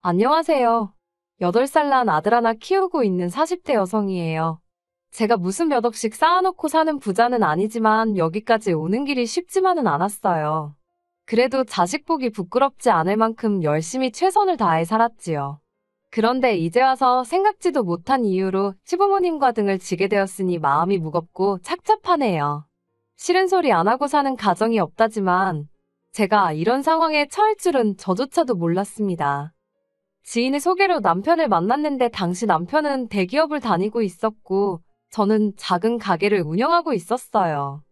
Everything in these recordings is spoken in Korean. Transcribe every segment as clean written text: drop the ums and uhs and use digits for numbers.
안녕하세요. 8살 난 아들 하나 키우고 있는 40대 여성이에요. 제가 무슨 몇 억씩 쌓아놓고 사는 부자는 아니지만 여기까지 오는 길이 쉽지만은 않았어요. 그래도 자식 보기 부끄럽지 않을 만큼 열심히 최선을 다해 살았지요. 그런데 이제 와서 생각지도 못한 이유로 시부모님과 등을 지게 되었으니 마음이 무겁고 착잡하네요. 싫은 소리 안 하고 사는 가정이 없다지만 제가 이런 상황에 처할 줄은 저조차도 몰랐습니다. 지인의 소개로 남편을 만났는데 당시 남편은 대기업을 다니고 있었고 저는 작은 가게를 운영하고 있었어요.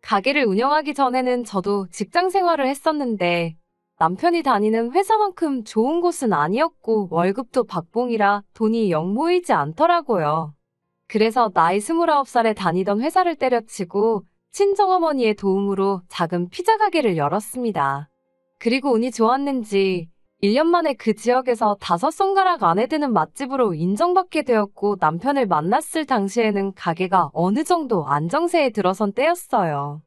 가게를 운영하기 전에는 저도 직장 생활을 했었는데 남편이 다니는 회사만큼 좋은 곳은 아니었고 월급도 박봉이라 돈이 영 모이지 않더라고요. 그래서 나이 29살에 다니던 회사를 때려치고 친정어머니의 도움으로 작은 피자 가게를 열었습니다. 그리고 운이 좋았는지 1년 만에 그 지역에서 5손가락 안에 드는 맛집으로 인정받게 되었고 남편을 만났을 당시에는 가게가 어느 정도 안정세에 들어선 때였어요.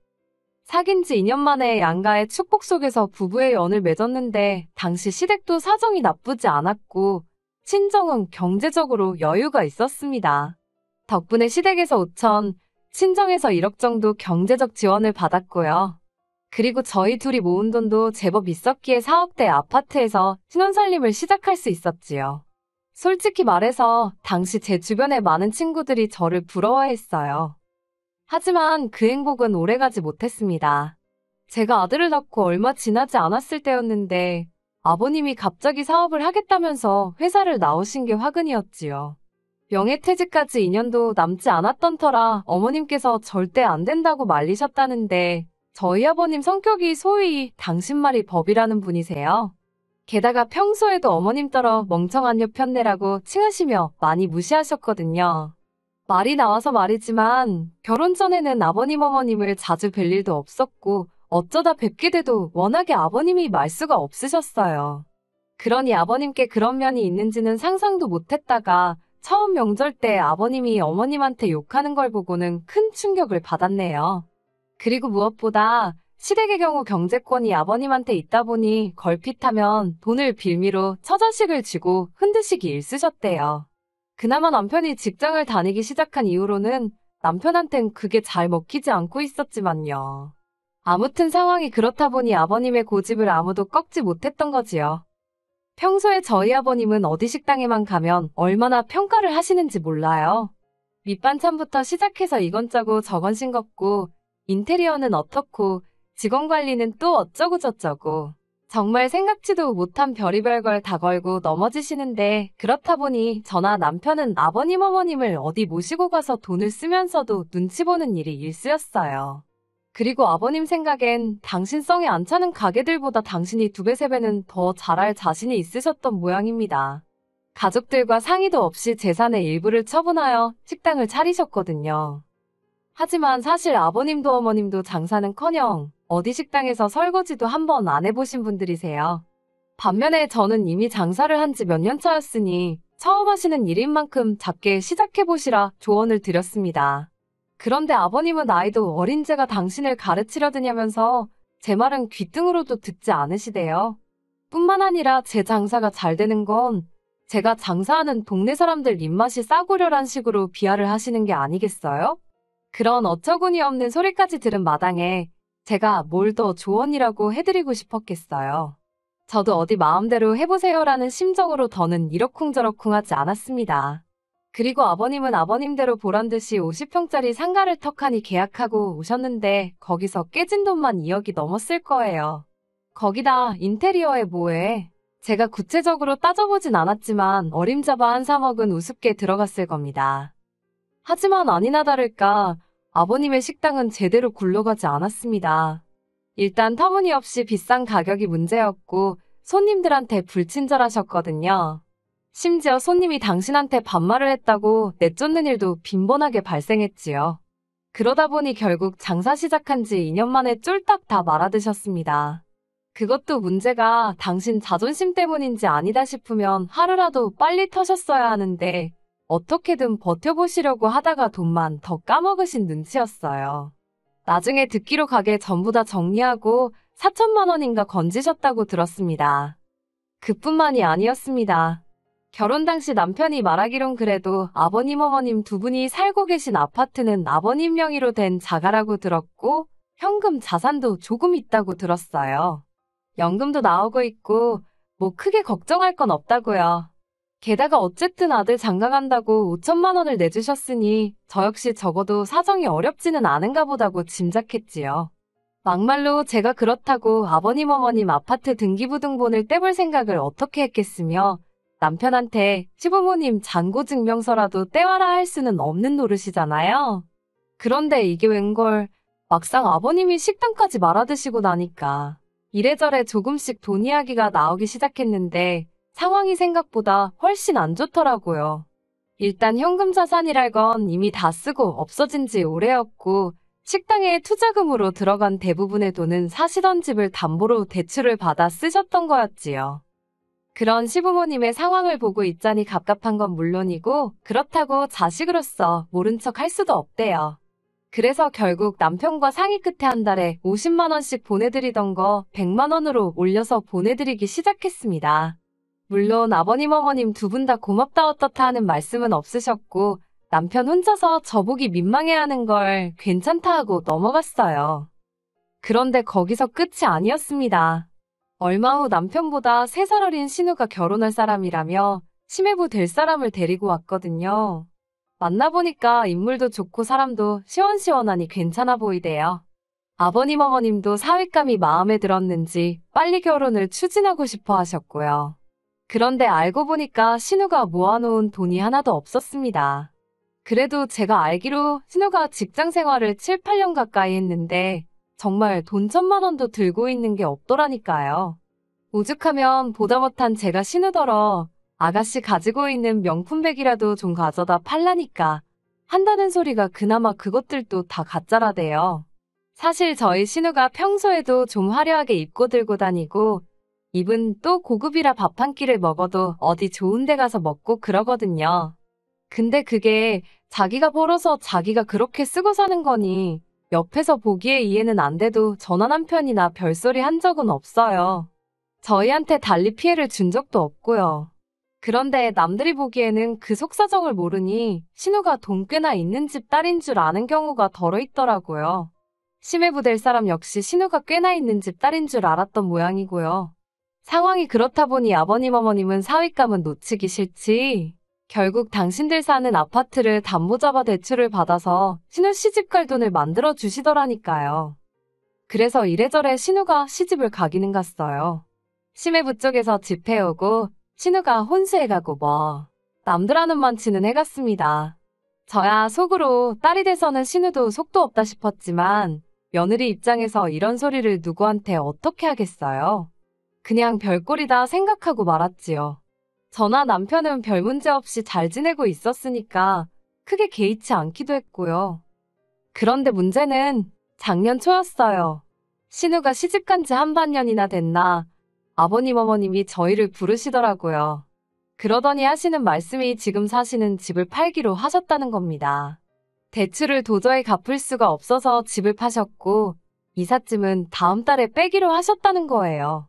사귄 지 2년 만에 양가의 축복 속에서 부부의 연을 맺었는데 당시 시댁도 사정이 나쁘지 않았고 친정은 경제적으로 여유가 있었습니다. 덕분에 시댁에서 5천, 친정에서 1억 정도 경제적 지원을 받았고요. 그리고 저희 둘이 모은 돈도 제법 있었기에 4억대 아파트에서 신혼살림을 시작할 수 있었지요. 솔직히 말해서 당시 제 주변의 많은 친구들이 저를 부러워했어요. 하지만 그 행복은 오래가지 못했습니다. 제가 아들을 낳고 얼마 지나지 않았을 때였는데 아버님이 갑자기 사업을 하겠다면서 회사를 나오신 게 화근이었지요. 명예퇴직까지 2년도 남지 않았던 터라 어머님께서 절대 안 된다고 말리셨다는데 저희 아버님 성격이 소위 당신 말이 법이라는 분이세요. 게다가 평소에도 어머님 따라 멍청한 여편네라고 칭하시며 많이 무시하셨거든요. 말이 나와서 말이지만 결혼 전에는 아버님 어머님을 자주 뵐 일도 없었고 어쩌다 뵙게 돼도 워낙에 아버님이 말수가 없으셨어요. 그러니 아버님께 그런 면이 있는지는 상상도 못했다가 처음 명절 때 아버님이 어머님한테 욕하는 걸 보고는 큰 충격을 받았네요. 그리고 무엇보다 시댁의 경우 경제권이 아버님한테 있다 보니 걸핏하면 돈을 빌미로 처자식을 쥐고 흔드시기 일쑤셨대요. 그나마 남편이 직장을 다니기 시작한 이후로는 남편한텐 그게 잘 먹히지 않고 있었지만요. 아무튼 상황이 그렇다 보니 아버님의 고집을 아무도 꺾지 못했던 거지요. 평소에 저희 아버님은 어디 식당에만 가면 얼마나 평가를 하시는지 몰라요. 밑반찬부터 시작해서 이건 짜고 저건 싱겁고 인테리어는 어떻고 직원 관리는 또 어쩌고 저쩌고 정말 생각지도 못한 별의별 걸 다 걸고 넘어지시는데 그렇다 보니 저나 남편은 아버님 어머님을 어디 모시고 가서 돈을 쓰면서도 눈치 보는 일이 일쑤였어요. 그리고 아버님 생각엔 당신 성에 안 차는 가게들보다 당신이 2배, 3배는 더 잘할 자신이 있으셨던 모양입니다. 가족들과 상의도 없이 재산의 일부를 처분하여 식당을 차리셨거든요. 하지만 사실 아버님도 어머님도 장사는커녕 어디 식당에서 설거지도 한번 안 해보신 분들이세요. 반면에 저는 이미 장사를 한 지 몇 년 차였으니 처음 하시는 일인 만큼 작게 시작해보시라 조언을 드렸습니다. 그런데 아버님은 나이도 어린 제가 당신을 가르치려 드냐면서 제 말은 귓등으로도 듣지 않으시대요. 뿐만 아니라 제 장사가 잘 되는 건 제가 장사하는 동네 사람들 입맛이 싸구려란 식으로 비하를 하시는 게 아니겠어요? 그런 어처구니 없는 소리까지 들은 마당에 제가 뭘 더 조언이라고 해드리고 싶었겠어요. 저도 어디 마음대로 해보세요라는 심정으로 더는 이러쿵저러쿵 하지 않았습니다. 그리고 아버님은 아버님대로 보란듯이 50평짜리 상가를 턱하니 계약하고 오셨는데 거기서 깨진 돈만 2억이 넘었을 거예요. 거기다 인테리어에 뭐해? 제가 구체적으로 따져보진 않았지만 어림잡아 한 3억은 우습게 들어갔을 겁니다. 하지만 아니나 다를까 아버님의 식당은 제대로 굴러가지 않았습니다. 일단 터무니없이 비싼 가격이 문제였고 손님들한테 불친절하셨거든요. 심지어 손님이 당신한테 반말을 했다고 내쫓는 일도 빈번하게 발생했지요. 그러다 보니 결국 장사 시작한 지 2년 만에 쫄딱 다 말아드셨습니다. 그것도 문제가 당신 자존심 때문인지 아니다 싶으면 하루라도 빨리 터셨어야 하는데 어떻게든 버텨보시려고 하다가 돈만 더 까먹으신 눈치였어요. 나중에 듣기로 가게 전부 다 정리하고 4천만 원인가 건지셨다고 들었습니다. 그뿐만이 아니었습니다. 결혼 당시 남편이 말하기론 그래도 아버님 어머님 두 분이 살고 계신 아파트는 아버님 명의로 된 자가라고 들었고 현금 자산도 조금 있다고 들었어요. 연금도 나오고 있고 뭐 크게 걱정할 건 없다고요. 게다가 어쨌든 아들 장가간다고 5천만 원을 내주셨으니 저 역시 적어도 사정이 어렵지는 않은가 보다고 짐작했지요. 막말로 제가 그렇다고 아버님 어머님 아파트 등기부등본을 떼볼 생각을 어떻게 했겠으며 남편한테 시부모님 잔고증명서라도 떼와라 할 수는 없는 노릇이잖아요. 그런데 이게 웬걸 막상 아버님이 식당까지 말아드시고 나니까 이래저래 조금씩 돈 이야기가 나오기 시작했는데 상황이 생각보다 훨씬 안 좋더라고요. 일단 현금 자산이랄 건 이미 다 쓰고 없어진 지 오래였고 식당에 투자금으로 들어간 대부분의 돈은 사시던 집을 담보로 대출을 받아 쓰셨던 거였지요. 그런 시부모님의 상황을 보고 있자니 갑갑한 건 물론이고 그렇다고 자식으로서 모른 척 할 수도 없대요. 그래서 결국 남편과 상의 끝에 한 달에 50만 원씩 보내드리던 거 100만 원으로 올려서 보내드리기 시작했습니다. 물론 아버님 어머님 두 분 다 고맙다 어떻다 하는 말씀은 없으셨고 남편 혼자서 저보기 민망해하는 걸 괜찮다 하고 넘어갔어요. 그런데 거기서 끝이 아니었습니다. 얼마 후 남편보다 3살 어린 신우가 결혼할 사람이라며 시매부 될 사람을 데리고 왔거든요. 만나보니까 인물도 좋고 사람도 시원시원하니 괜찮아 보이대요. 아버님 어머님도 사윗감이 마음에 들었는지 빨리 결혼을 추진하고 싶어 하셨고요. 그런데 알고 보니까 신우가 모아놓은 돈이 하나도 없었습니다. 그래도 제가 알기로 신우가 직장 생활을 7, 8년 가까이 했는데 정말 돈 1,000만 원도 들고 있는 게 없더라니까요. 오죽하면 보다 못한 제가 신우더러 아가씨 가지고 있는 명품백이라도 좀 가져다 팔라니까 한다는 소리가 그나마 그것들도 다 가짜라대요. 사실 저희 신우가 평소에도 좀 화려하게 입고 들고 다니고 입은 또 고급이라 밥 한 끼를 먹어도 어디 좋은 데 가서 먹고 그러거든요. 근데 그게 자기가 벌어서 자기가 그렇게 쓰고 사는 거니 옆에서 보기에 이해는 안 돼도 전화 한 편이나 별소리 한 적은 없어요. 저희한테 달리 피해를 준 적도 없고요. 그런데 남들이 보기에는 그 속사정을 모르니 신우가 돈 꽤나 있는 집 딸인 줄 아는 경우가 덜어 있더라고요. 시매부 될 사람 역시 신우가 꽤나 있는 집 딸인 줄 알았던 모양이고요. 상황이 그렇다 보니 아버님 어머님은 사윗감은 놓치기 싫지. 결국 당신들 사는 아파트를 담보 잡아 대출을 받아서 신우 시집갈 돈을 만들어 주시더라니까요. 그래서 이래저래 신우가 시집을 가기는 갔어요. 시매부 쪽에서 집 해오고 신우가 혼수해가고 뭐 남들 하는 만치는 해갔습니다. 저야 속으로 딸이 돼서는 신우도 속도 없다 싶었지만 며느리 입장에서 이런 소리를 누구한테 어떻게 하겠어요. 그냥 별꼴이다 생각하고 말았지요. 저나 남편은 별 문제 없이 잘 지내고 있었으니까 크게 개의치 않기도 했고요. 그런데 문제는 작년 초였어요. 신우가 시집간 지 한반년이나 됐나 아버님 어머님이 저희를 부르시더라고요. 그러더니 하시는 말씀이 지금 사시는 집을 팔기로 하셨다는 겁니다. 대출을 도저히 갚을 수가 없어서 집을 파셨고 이삿짐은 다음 달에 빼기로 하셨다는 거예요.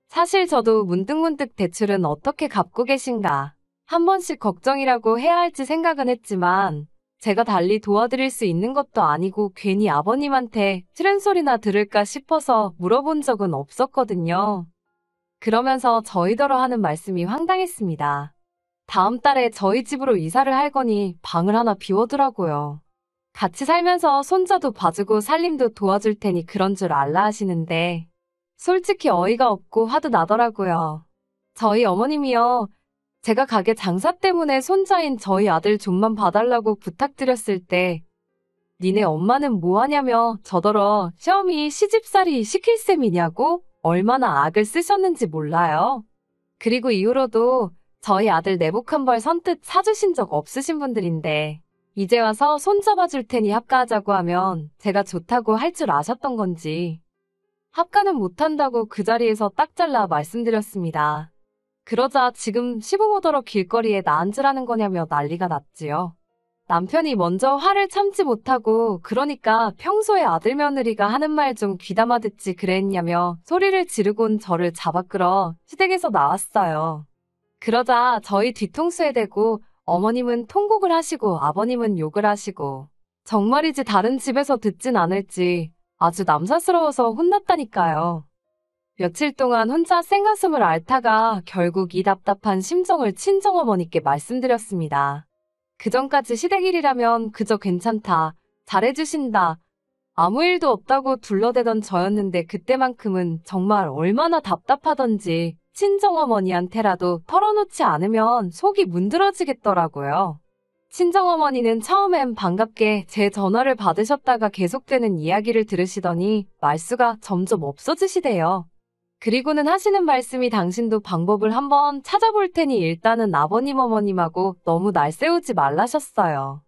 사실 저도 문득문득 대출은 어떻게 갚고 계신가 한 번씩 걱정이라고 해야 할지 생각은 했지만 제가 달리 도와드릴 수 있는 것도 아니고 괜히 아버님한테 싫은 소리나 들을까 싶어서 물어본 적은 없었거든요. 그러면서 저희더러 하는 말씀이 황당했습니다. 다음 달에 저희 집으로 이사를 할 거니 방을 하나 비워두라고요. 같이 살면서 손자도 봐주고 살림도 도와줄 테니 그런 줄 알라 하시는데 솔직히 어이가 없고 화도 나더라고요. 저희 어머님이요. 제가 가게 장사 때문에 손자인 저희 아들 좀만 봐달라고 부탁드렸을 때 니네 엄마는 뭐하냐며 저더러 시어미 시집살이 시킬 셈이냐고 얼마나 악을 쓰셨는지 몰라요. 그리고 이후로도 저희 아들 내복 한 벌 선뜻 사주신 적 없으신 분들인데 이제 와서 손잡아줄 테니 합가하자고 하면 제가 좋다고 할 줄 아셨던 건지 합가는 못한다고 그 자리에서 딱 잘라 말씀드렸습니다. 그러자 지금 시부모더러 길거리에 나 앉으라는 거냐며 난리가 났지요. 남편이 먼저 화를 참지 못하고 그러니까 평소에 아들 며느리가 하는 말 좀 귀담아 듣지 그랬냐며 소리를 지르곤 저를 잡아 끌어 시댁에서 나왔어요. 그러자 저희 뒤통수에 대고 어머님은 통곡을 하시고 아버님은 욕을 하시고 정말이지 다른 집에서 듣진 않을지 아주 남사스러워서 혼났다니까요. 며칠 동안 혼자 생가슴을 앓다가 결국 이 답답한 심정을 친정어머니께 말씀드렸습니다. 그전까지 시댁 일이라면 그저 괜찮다, 잘해주신다, 아무 일도 없다고 둘러대던 저였는데 그때만큼은 정말 얼마나 답답하던지 친정어머니한테라도 털어놓지 않으면 속이 문드러지겠더라고요. 친정어머니는 처음엔 반갑게 제 전화를 받으셨다가 계속되는 이야기를 들으시더니 말수가 점점 없어지시대요. 그리고는 하시는 말씀이 당신도 방법을 한번 찾아볼 테니 일단은 아버님 어머님하고 너무 날 세우지 말라셨어요.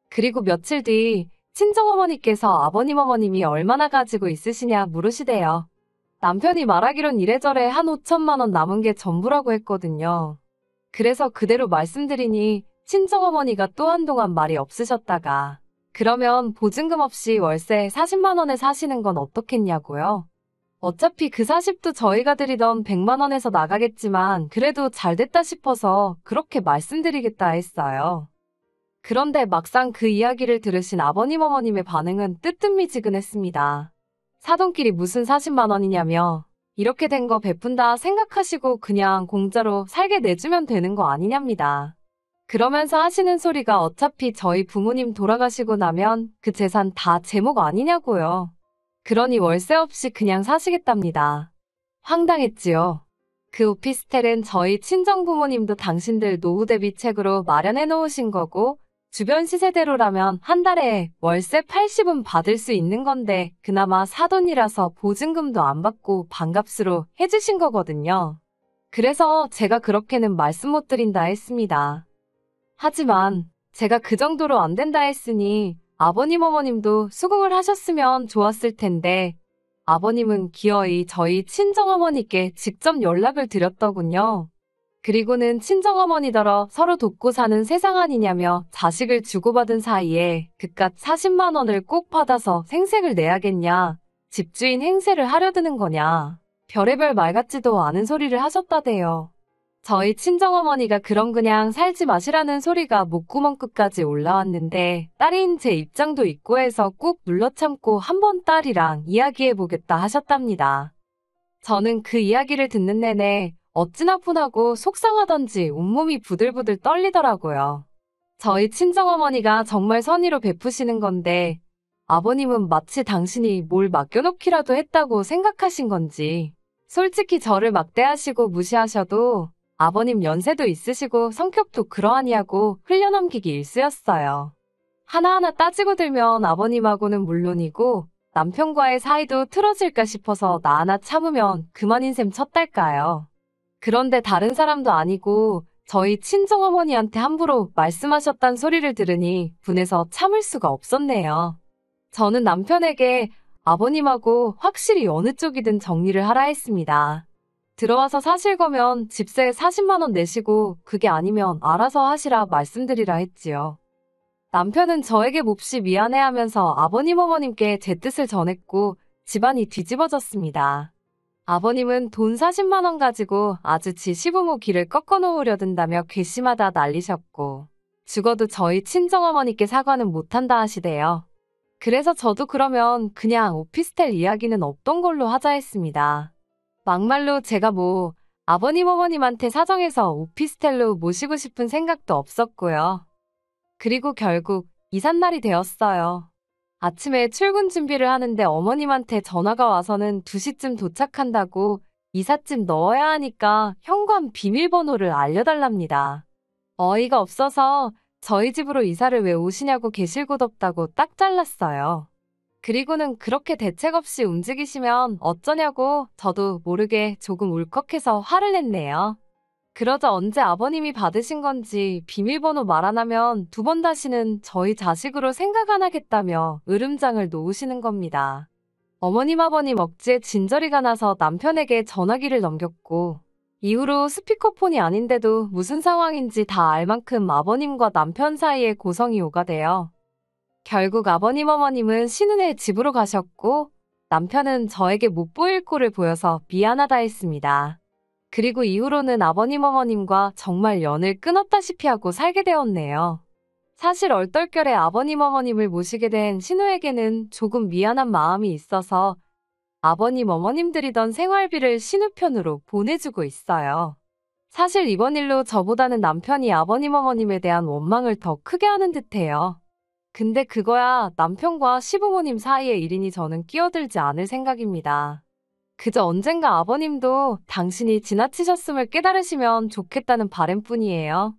그리고 며칠 뒤 친정어머니께서 아버님 어머님이 얼마나 가지고 있으시냐 물으시대요. 남편이 말하기론 이래저래 한 5천만 원 남은 게 전부라고 했거든요. 그래서 그대로 말씀드리니 친정어머니가 또 한동안 말이 없으셨다가 그러면 보증금 없이 월세 40만 원에 사시는 건 어떻겠냐고요. 어차피 그 40도 저희가 드리던 100만 원에서 나가겠지만 그래도 잘 됐다 싶어서 그렇게 말씀드리겠다 했어요. 그런데 막상 그 이야기를 들으신 아버님 어머님의 반응은 뜨뜻미지근했습니다. 사돈끼리 무슨 40만 원이냐며 이렇게 된 거 베푼다 생각하시고 그냥 공짜로 살게 내주면 되는 거 아니냐입니다. 그러면서 하시는 소리가 어차피 저희 부모님 돌아가시고 나면 그 재산 다 제목 아니냐고요. 그러니 월세 없이 그냥 사시겠답니다. 황당했지요. 그 오피스텔은 저희 친정부모님도 당신들 노후 대비책으로 마련해 놓으신 거고 주변 시세대로라면 한 달에 월세 80은 받을 수 있는 건데 그나마 사돈이라서 보증금도 안 받고 반값으로 해주신 거거든요. 그래서 제가 그렇게는 말씀 못 드린다 했습니다. 하지만 제가 그 정도로 안 된다 했으니 아버님 어머님도 수긍을 하셨으면 좋았을 텐데 아버님은 기어이 저희 친정어머니께 직접 연락을 드렸더군요. 그리고는 친정어머니더러 서로 돕고 사는 세상 아니냐며 자식을 주고받은 사이에 그깟 40만 원을 꼭 받아서 생색을 내야겠냐, 집주인 행세를 하려드는 거냐, 별의별 말 같지도 않은 소리를 하셨다대요. 저희 친정어머니가 그냥 살지 마시라는 소리가 목구멍 끝까지 올라왔는데 딸인 제 입장도 있고 해서 꾹 눌러 참고 한번 딸이랑 이야기해보겠다 하셨답니다. 저는 그 이야기를 듣는 내내 어찌나 분하고 속상하던지 온몸이 부들부들 떨리더라고요. 저희 친정어머니가 정말 선의로 베푸시는 건데 아버님은 마치 당신이 뭘 맡겨놓기라도 했다고 생각하신 건지 솔직히 저를 막대하시고 무시하셔도 아버님 연세도 있으시고 성격도 그러하냐고 흘려넘기기 일쑤였어요. 하나하나 따지고 들면 아버님하고는 물론이고 남편과의 사이도 틀어질까 싶어서 나 하나 참으면 그만인 셈 쳤달까요. 그런데 다른 사람도 아니고 저희 친정어머니한테 함부로 말씀하셨단 소리를 들으니 분해서 참을 수가 없었네요. 저는 남편에게 아버님하고 확실히 어느 쪽이든 정리를 하라 했습니다. 들어와서 사실 거면 집세 40만 원 내시고 그게 아니면 알아서 하시라 말씀드리라 했지요. 남편은 저에게 몹시 미안해하면서 아버님 어머님께 제 뜻을 전했고 집안이 뒤집어졌습니다. 아버님은 돈 40만 원 가지고 아주 지 시부모 길을 꺾어 놓으려 든다며 괘씸하다 난리셨고 죽어도 저희 친정어머니께 사과는 못한다 하시대요. 그래서 저도 그러면 그냥 오피스텔 이야기는 없던 걸로 하자 했습니다. 막말로 제가 아버님 어머님한테 사정해서 오피스텔로 모시고 싶은 생각도 없었고요. 그리고 결국 이삿날이 되었어요. 아침에 출근 준비를 하는데 어머님한테 전화가 와서는 2시쯤 도착한다고 이삿짐 넣어야 하니까 현관 비밀번호를 알려달랍니다. 어이가 없어서 저희 집으로 이사를 왜 오시냐고 계실 곳 없다고 딱 잘랐어요. 그리고는 그렇게 대책 없이 움직이시면 어쩌냐고 저도 모르게 조금 울컥해서 화를 냈네요. 그러자 언제 아버님이 받으신 건지 비밀번호 말 안 하면 2번 다시는 저희 자식으로 생각 안 하겠다며 으름장을 놓으시는 겁니다. 어머님 아버님 억지에 진저리가 나서 남편에게 전화기를 넘겼고 이후로 스피커폰이 아닌데도 무슨 상황인지 다 알 만큼 아버님과 남편 사이에 고성이 오가돼요. 결국 아버님 어머님은 신혼에 집으로 가셨고 남편은 저에게 못 보일 꼴을 보여서 미안하다 했습니다. 그리고 이후로는 아버님 어머님과 정말 연을 끊었다시피 하고 살게 되었네요. 사실 얼떨결에 아버님 어머님을 모시게 된 신우에게는 조금 미안한 마음이 있어서 아버님 어머님 들이던 생활비를 신우편으로 보내주고 있어요. 사실 이번 일로 저보다는 남편이 아버님 어머님에 대한 원망을 더 크게 하는 듯해요. 근데 그거야 남편과 시부모님 사이의 일이니 저는 끼어들지 않을 생각입니다. 그저 언젠가 아버님도 당신이 지나치셨음을 깨달으시면 좋겠다는 바람뿐이에요.